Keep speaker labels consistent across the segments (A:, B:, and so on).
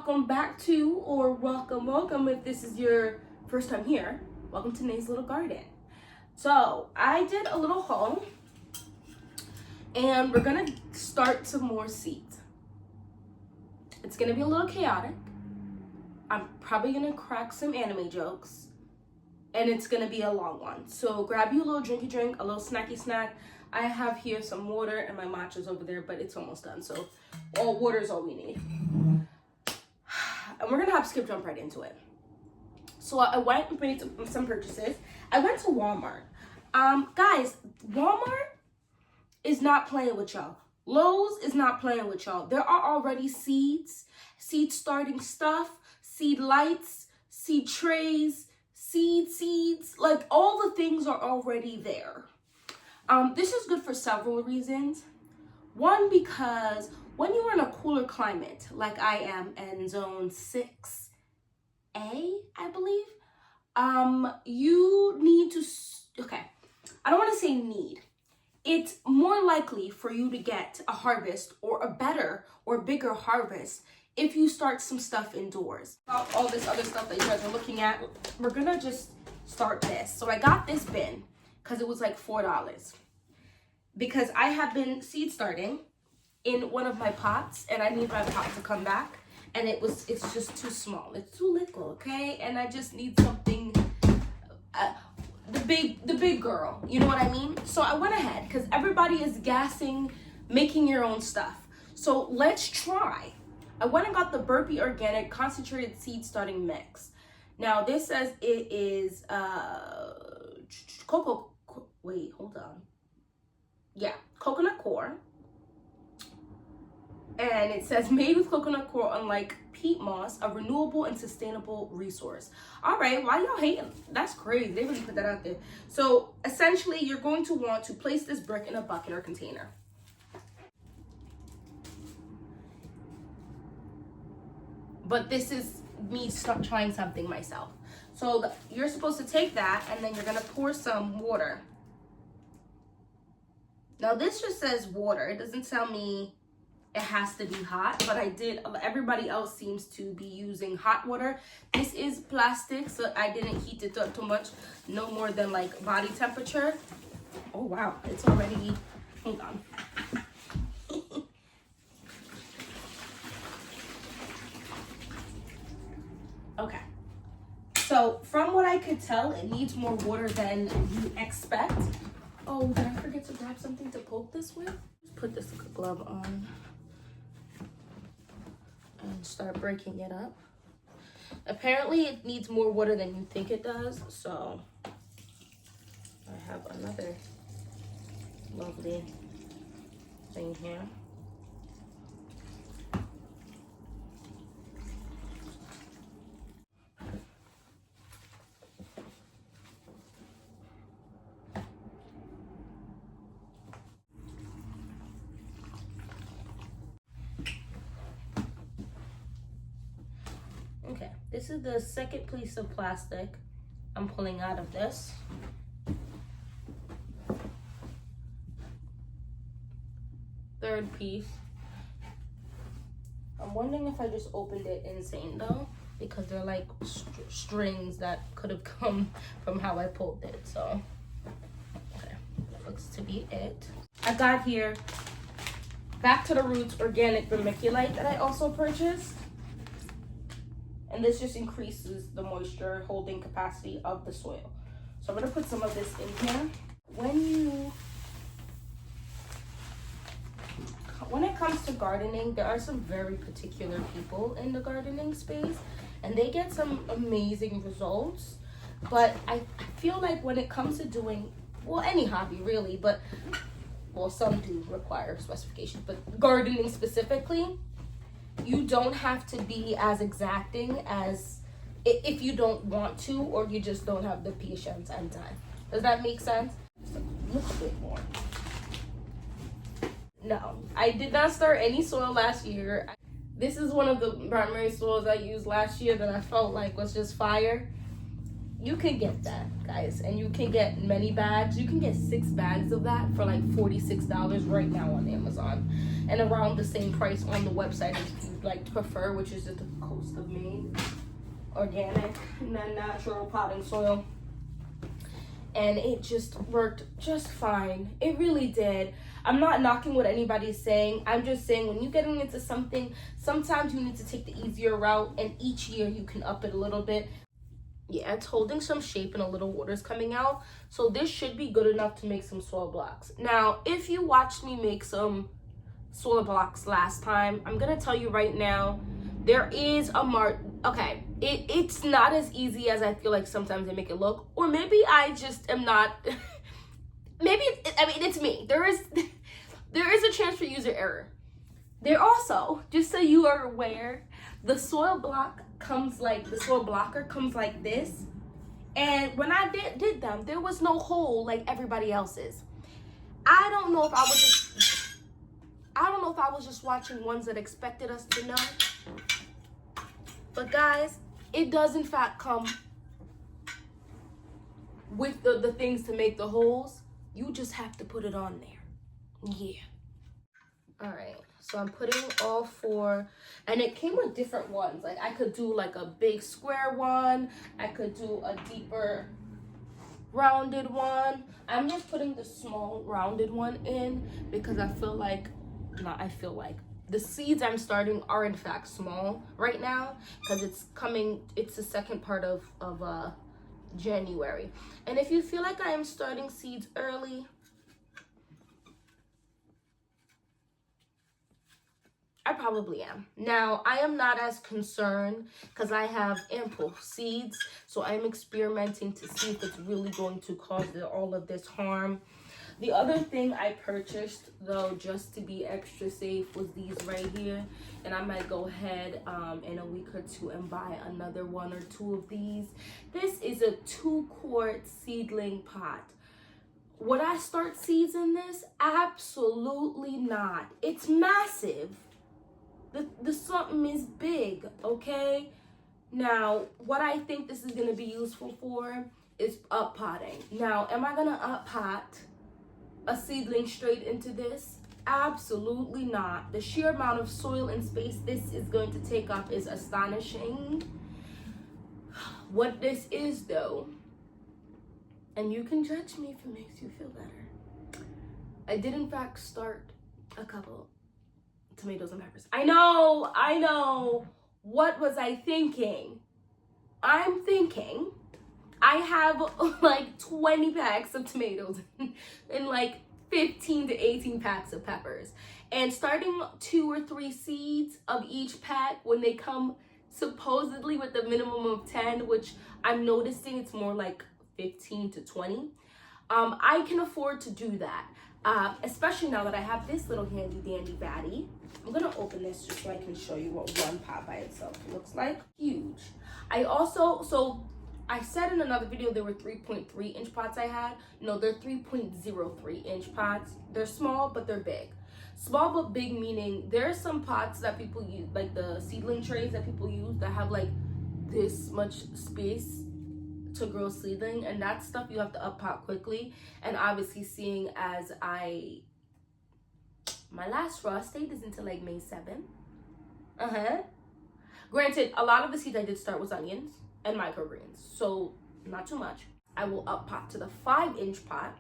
A: welcome back to, or welcome if this is your first time here. Welcome to Nay's Little Garden. So I did a little haul and we're gonna start some more seeds. It's gonna be a little chaotic. I'm probably gonna crack some anime jokes and it's gonna be a long one. So grab you a little drinky drink, a little snacky snack. I have here some water and my matcha's over there, but it's almost done. So all water is all we need. And we're gonna have to skip jump right into it. So I went and made some purchases. I went to Walmart. Guys, Walmart is not playing with y'all. Lowe's is not playing with y'all. There are already seeds, seed starting stuff, seed lights, seed trays, seeds, like all the things are already there. This is good for several reasons. One, because when you are in a cooler climate, like I am in zone 6A, I believe, you need to, I don't want to say need. It's more likely for you to get a harvest or a better or bigger harvest if you start some stuff indoors. All this other stuff that you guys are looking at, we're gonna just start this. So I got this bin because it was like $4. Because I have been seed starting in one of my pots and I need my pot to come back and it's just too small. It's too little, okay? And I just need something, the big girl, you know what I mean? So I went ahead because everybody is gassing, making your own stuff. So let's try. I went and got the Burpee Organic Concentrated Seed Starting Mix. Now this says it is coconut core. And it says made with coconut core, unlike peat moss, a renewable and sustainable resource. All right, why y'all hating? That's crazy. They really put that out there. So essentially, you're going to want to place this brick in a bucket or container. But this is me trying something myself. So you're supposed to take that and then you're gonna pour some water. Now this just says water. It doesn't tell me it has to be hot, but everybody else seems to be using hot water. This is plastic, so I didn't heat it up too much, no more than like body temperature. Oh wow, it's already, hold on. Okay, so from what I could tell, it needs more water than you expect. Oh, did I forget to grab something to poke this with? Just put this glove on and start breaking it up. Apparently it needs more water than you think it does, so I have another lovely thing here. Okay, this is the second piece of plastic I'm pulling out of this. Third piece. I'm wondering if I just opened it insane though, because they're like strings that could have come from how I pulled it. So, okay, that looks to be it. I got here Back to the Roots Organic Vermiculite that I also purchased. And this just increases the moisture holding capacity of the soil. So I'm gonna put some of this in here. When it comes to gardening, there are some very particular people in the gardening space and they get some amazing results. But I feel like when it comes to doing, well, any hobby really, but, well, some do require specifications, but gardening specifically, you don't have to be as exacting as if you don't want to, or you just don't have the patience and time. Does that make sense? Just a little bit more. No, I did not start any soil last year. This is one of the primary soils I used last year that I felt like was just fire. you can get that, guys, and you can get many bags. You can get 6 bags of that for like $46 right now on Amazon, and around the same price on the website if you'd like to prefer, which is just the Coast of Maine organic, natural potting soil. And it just worked just fine. It really did. I'm not knocking what anybody's saying. I'm just saying when you're getting into something, sometimes you need to take the easier route, and each year you can up it a little bit. Yeah, it's holding some shape and a little water's coming out. So this should be good enough to make some soil blocks. Now, if you watched me make some soil blocks last time, I'm going to tell you right now, there is a okay, it's not as easy as I feel like sometimes they make it look. Or maybe I just am not, maybe, it's me. There is a chance for user error. There also, just so you are aware, the soil blocker comes like this, and when I did them, there was no hole like everybody else's. I don't know if I was just watching ones that expected us to know, but guys, it does in fact come with the things to make the holes. You just have to put it on there. Yeah. All right, so I'm putting all 4, and it came with different ones. Like I could do like a big square one, I could do a deeper rounded one. I'm just putting the small rounded one in because I feel like, the seeds I'm starting are in fact small right now because it's the second part of January. And if you feel like I am starting seeds early, I probably am. Now, I am not as concerned because I have ample seeds, so I'm experimenting to see if it's really going to cause all of this harm. The other thing I purchased, though, just to be extra safe, was these right here. And I might go ahead in a week or 2 and buy another 1 or 2 of these. This is a 2-quart seedling pot. Would I start seeds in this? Absolutely not. It's massive. The something is big, okay? Now, what I think this is going to be useful for is up potting. Now, am I going to up pot a seedling straight into this? Absolutely not. The sheer amount of soil and space this is going to take up is astonishing. What this is, though, and you can judge me if it makes you feel better, I did in fact start a couple tomatoes and peppers. I know. What was I thinking? I'm thinking I have like 20 packs of tomatoes and like 15 to 18 packs of peppers. And starting 2 or 3 seeds of each pack when they come supposedly with the minimum of 10, which I'm noticing it's more like 15 to 20. I can afford to do that. Especially now that I have this little handy dandy batty. I'm gonna open this just so I can show you what one pot by itself looks like. Huge. I said in another video there were 3.3 inch pots I had. No, they're 3.03 inch pots. They're small, but they're big. Small but big meaning there are some pots that people use, like the seedling trays that people use, that have like this much space to grow seedling, and that stuff you have to up pot quickly. And obviously, seeing as my last frost date is until like May 7th. Granted, a lot of the seeds I did start was onions and microgreens, so not too much. I will up pot to the 5-inch pot,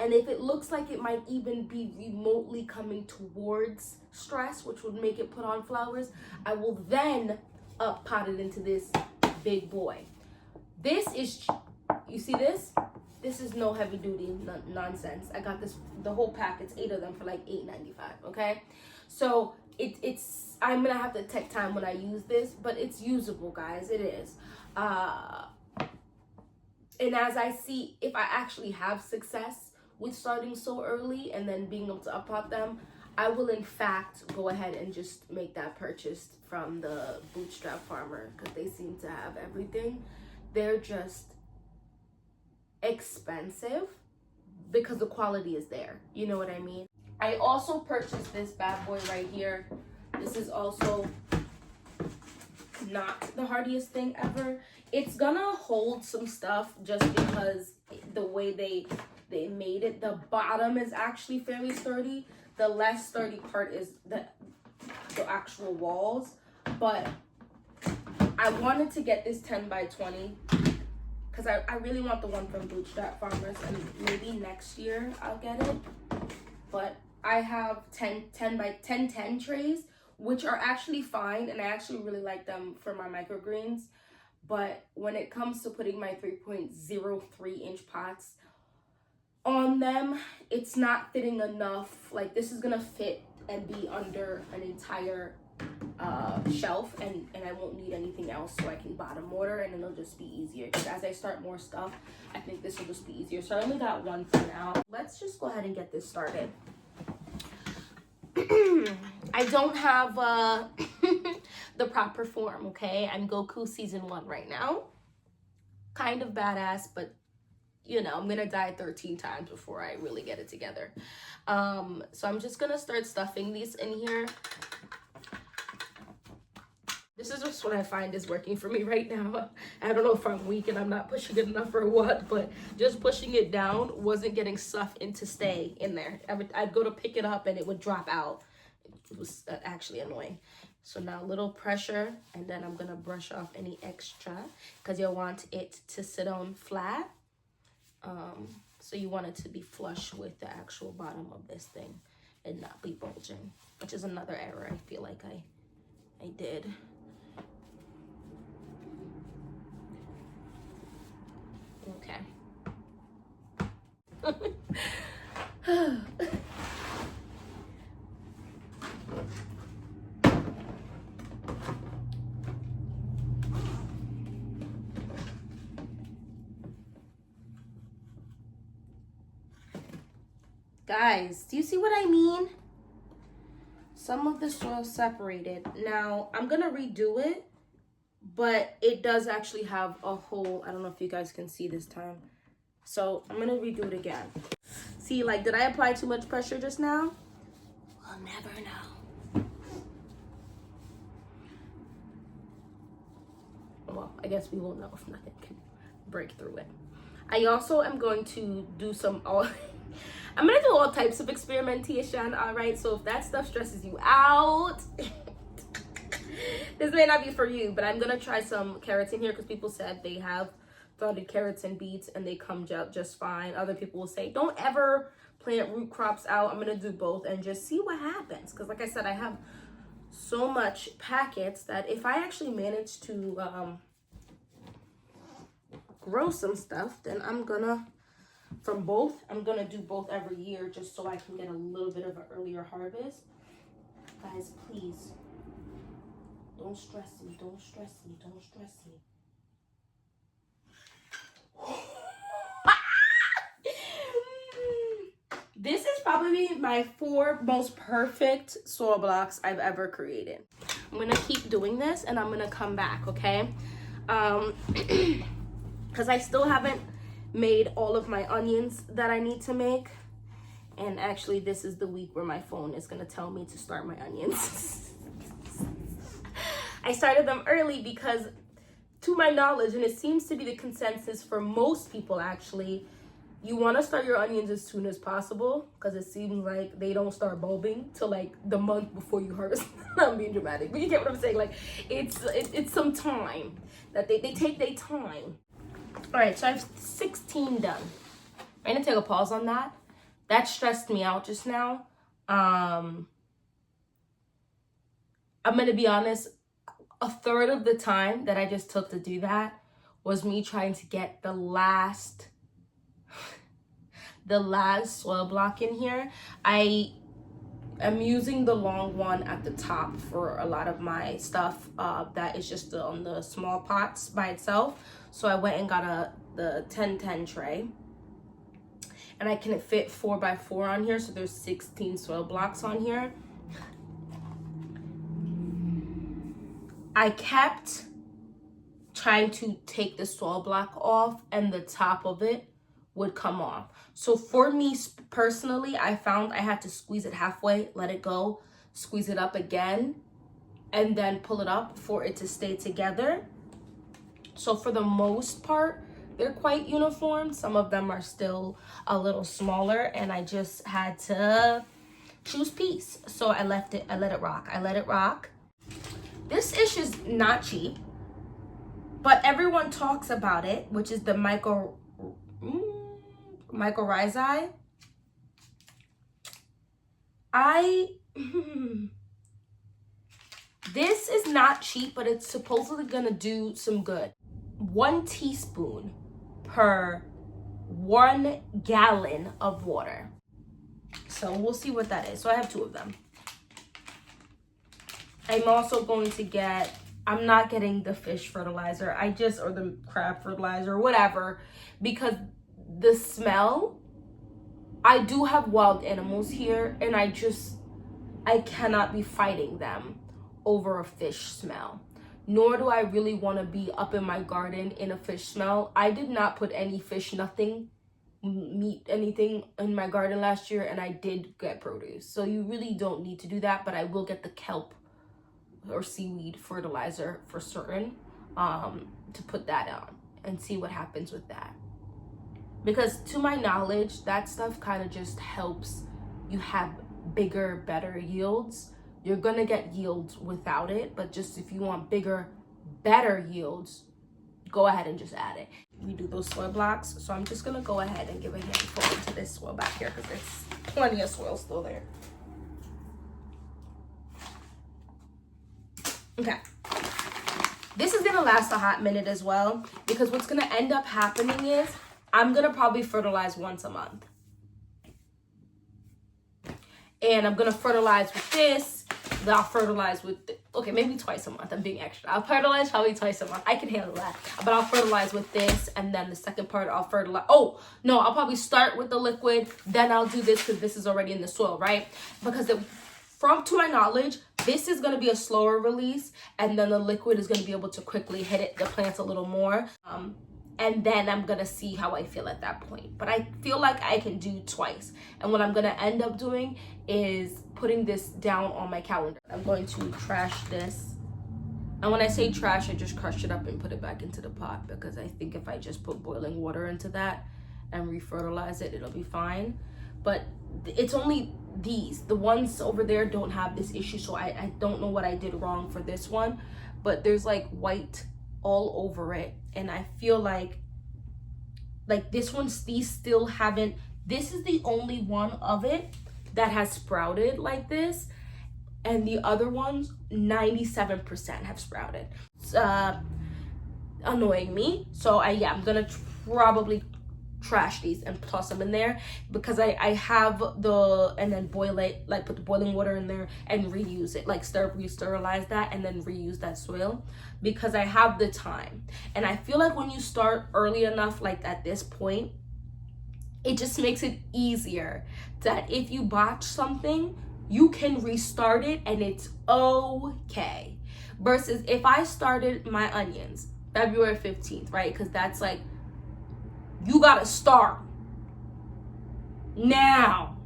A: and if it looks like it might even be remotely coming towards stress, which would make it put on flowers, I will then up pot it into this big boy. This is, you see this? This is no heavy duty nonsense. I got this, the whole pack, it's 8 of them for like $8.95, okay? So it's, I'm gonna have to take time when I use this, but it's usable, guys, it is. And as I see, if I actually have success with starting so early and then being able to up pot them, I will in fact go ahead and just make that purchase from the Bootstrap Farmer, because they seem to have everything. They're just expensive because the quality is there. You know what I mean? I also purchased this bad boy right here. This is also not the hardiest thing ever. It's gonna hold some stuff just because the way they made it. The bottom is actually fairly sturdy. The less sturdy part is the actual walls. But I wanted to get this 10 by 20 because I really want the one from Bootstrap Farmers, and maybe next year I'll get it. But I have 10 by 10 trays, which are actually fine, and I actually really like them for my microgreens. But when it comes to putting my 3.03 inch pots on them, it's not fitting enough. Like, this is gonna fit and be under an entire shelf, and I won't need anything else, so I can bottom mortar, and it'll just be easier. Because as I start more stuff, I think this will just be easier. So I only got one for now. Let's just go ahead and get this started. I don't have the proper form, okay? I'm Goku season 1 right now. Kind of badass, but you know, I'm gonna die 13 times before I really get it together. So I'm just gonna start stuffing these in here. This is just what I find is working for me right now. I don't know if I'm weak and I'm not pushing it enough or what, but just pushing it down wasn't getting stuff in to stay in there. I'd go to pick it up and it would drop out. It was actually annoying. So now a little pressure, and then I'm gonna brush off any extra because you'll want it to sit on flat. So you want it to be flush with the actual bottom of this thing and not be bulging, which is another error I feel like I did. Okay. Guys, do you see what I mean? Some of the soil separated. Now, I'm gonna redo it, but it does actually have a hole. I don't know if you guys can see this time. So I'm gonna redo it again. See, like, did I apply too much pressure just now? We'll never know. Well, I guess we will know if nothing can break through it. I also am going to do I'm gonna do all types of experimentation, all right? So if that stuff stresses you out, this may not be for you, but I'm gonna try some carrots in here because people said they have threaded carrots and beets and they come out just fine. Other people will say, don't ever plant root crops out. I'm gonna do both and just see what happens. Because like I said, I have so much packets that if I actually manage to grow some stuff, then I'm gonna do both every year just so I can get a little bit of an earlier harvest. Guys, please, don't stress me, don't stress me, don't stress me. This is probably my 4 most perfect soil blocks I've ever created. I'm gonna keep doing this and I'm gonna come back, okay? Because I still haven't made all of my onions that I need to make. And actually, this is the week where my phone is gonna tell me to start my onions. I started them early because, to my knowledge, and it seems to be the consensus for most people actually, you want to start your onions as soon as possible because it seems like they don't start bulbing till like the month before you harvest. I'm being dramatic, but you get what I'm saying. Like, it's some time that they take their time. All right, so I have 16 done. I'm gonna take a pause on that. That stressed me out just now. I'm gonna be honest, a third of the time that I just took to do that was me trying to get the last soil block in here. I am using the long one at the top for a lot of my stuff that is just on the small pots by itself. So I went and got the 10-10 tray, and I can fit 4x4 on here, so there's 16 soil blocks on here. I kept trying to take the soil block off and the top of it would come off. So for me personally, I found I had to squeeze it halfway, let it go, squeeze it up again, and then pull it up for it to stay together. So for the most part, they're quite uniform. Some of them are still a little smaller, and I just had to choose peace. So I let it rock. This ish is not cheap, but everyone talks about it, which is the mycorrhizae. This is not cheap, but it's supposedly gonna do some good. 1 teaspoon per 1 gallon of water. So we'll see what that is. So I have 2 of them. I'm also going to get, I'm not getting the fish fertilizer. Or the crab fertilizer, whatever, because the smell, I do have wild animals here, and I cannot be fighting them over a fish smell. Nor do I really want to be up in my garden in a fish smell. I did not put any fish, meat, anything in my garden last year, and I did get produce. So you really don't need to do that, but I will get the kelp or seaweed fertilizer for certain to put that on and see what happens with that. Because to my knowledge, that stuff kind of just helps you have bigger, better yields. You're gonna get yields without it, but just if you want bigger, better yields, go ahead and just add it. We do those soil blocks, so I'm just gonna go ahead and give a handful into this soil back here because there's plenty of soil still there. Okay. This is gonna last a hot minute as well, because what's gonna end up happening is I'm gonna probably fertilize once a month. And I'm gonna fertilize with this. Then I'll fertilize with, okay, maybe twice a month. I'm being extra. I'll fertilize probably twice a month. I can handle that. But I'll fertilize with this, and then the second part I'll fertilize. Oh, no, I'll probably start with the liquid, then I'll do this because this is already in the soil, right? Because to my knowledge, this is gonna be a slower release, and then the liquid is gonna be able to quickly hit the plants a little more. And then I'm gonna see how I feel at that point. But I feel like I can do twice. And what I'm gonna end up doing is putting this down on my calendar. I'm going to trash this. And when I say trash, I just crush it up and put it back into the pot, because I think if I just put boiling water into that and refertilize it, it'll be fine. But it's only these. The ones over there don't have this issue, so I don't know what I did wrong for this one. But there's like white all over it, and I feel like this these still haven't. This is the only one of it that has sprouted like this, and the other ones 97% have sprouted. It's annoying me, so I'm gonna probably trash these and toss them in there, because I have and then boil it, like put the boiling water in there and reuse it, like sterilize that and then reuse that soil, because I have the time. And I feel like when you start early enough, like at this point, it just makes it easier that if you botch something, you can restart it and it's okay. Versus if I started my onions February 15th, right? Because that's like, you gotta start now.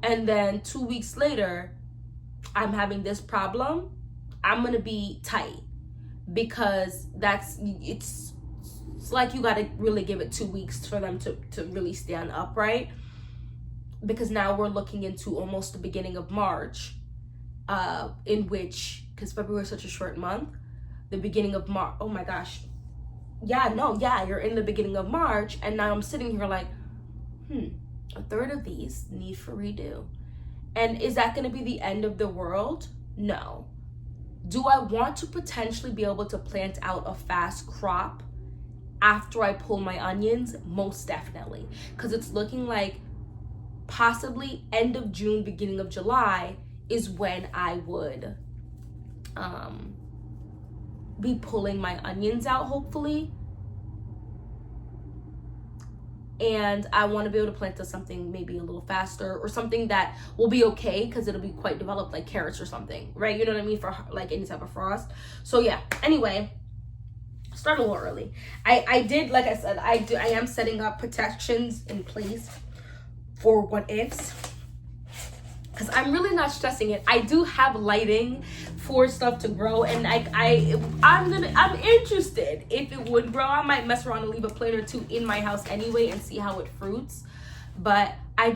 A: And then 2 weeks later, I'm having this problem. I'm gonna be tight, because it's like you gotta really give it 2 weeks for them to really stand upright. Because now we're looking into almost the beginning of March, in which, because February is such a short month, the beginning of March, oh my gosh. You're in the beginning of March, and now I'm sitting here like, a third of these need for redo. And is that gonna be the end of the world? No. Do I want to potentially be able to plant out a fast crop after I pull my onions? Most definitely. Because it's looking like possibly end of June, beginning of July is when I would be pulling my onions out, hopefully. And I want to be able to plant to something maybe a little faster, or something that will be okay because it'll be quite developed, like carrots or something, right? You know what I mean? For like any type of frost. So yeah, anyway, start a little early. I did, like I said, I am setting up protections in place for what ifs, because I'm really not stressing it. I do have lighting for stuff to grow, and like I'm interested if it would grow. I might mess around and leave a plant or two in my house anyway and see how it fruits. But I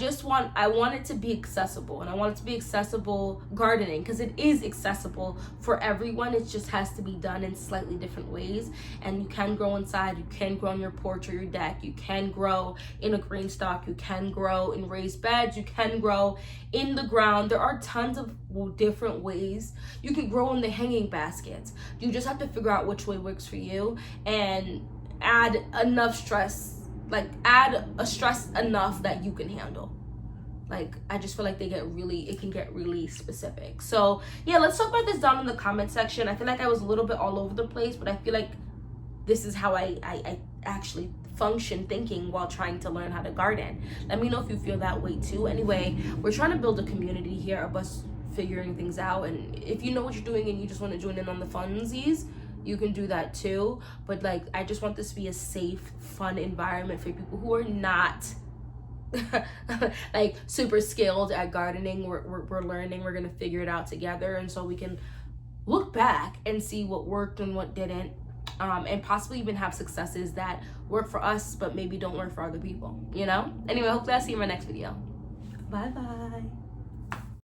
A: want it to be accessible, and I want it to be accessible gardening, because it is accessible for everyone. It just has to be done in slightly different ways. And you can grow inside, you can grow on your porch or your deck, you can grow in a green stock, you can grow in raised beds, you can grow in the ground. There are tons of different ways. You can grow in the hanging baskets. You just have to figure out which way works for you and add enough stress, like add a stress enough that you can handle. Like, I just feel like it can get really specific. So yeah, let's talk about this down in the comment section. I feel like I was a little bit all over the place, but I feel like this is how I actually function thinking while trying to learn how to garden. Let me know if you feel that way too. Anyway, we're trying to build a community here of us figuring things out, and if you know what you're doing and you just want to join in on the funsies, you can do that too. But like, I just want this to be a safe, fun environment for people who are not like super skilled at gardening. We're learning, we're gonna figure it out together, and so we can look back and see what worked and what didn't, and possibly even have successes that work for us but maybe don't work for other people, you know? Anyway, hopefully I'll see you in my next video. Bye bye.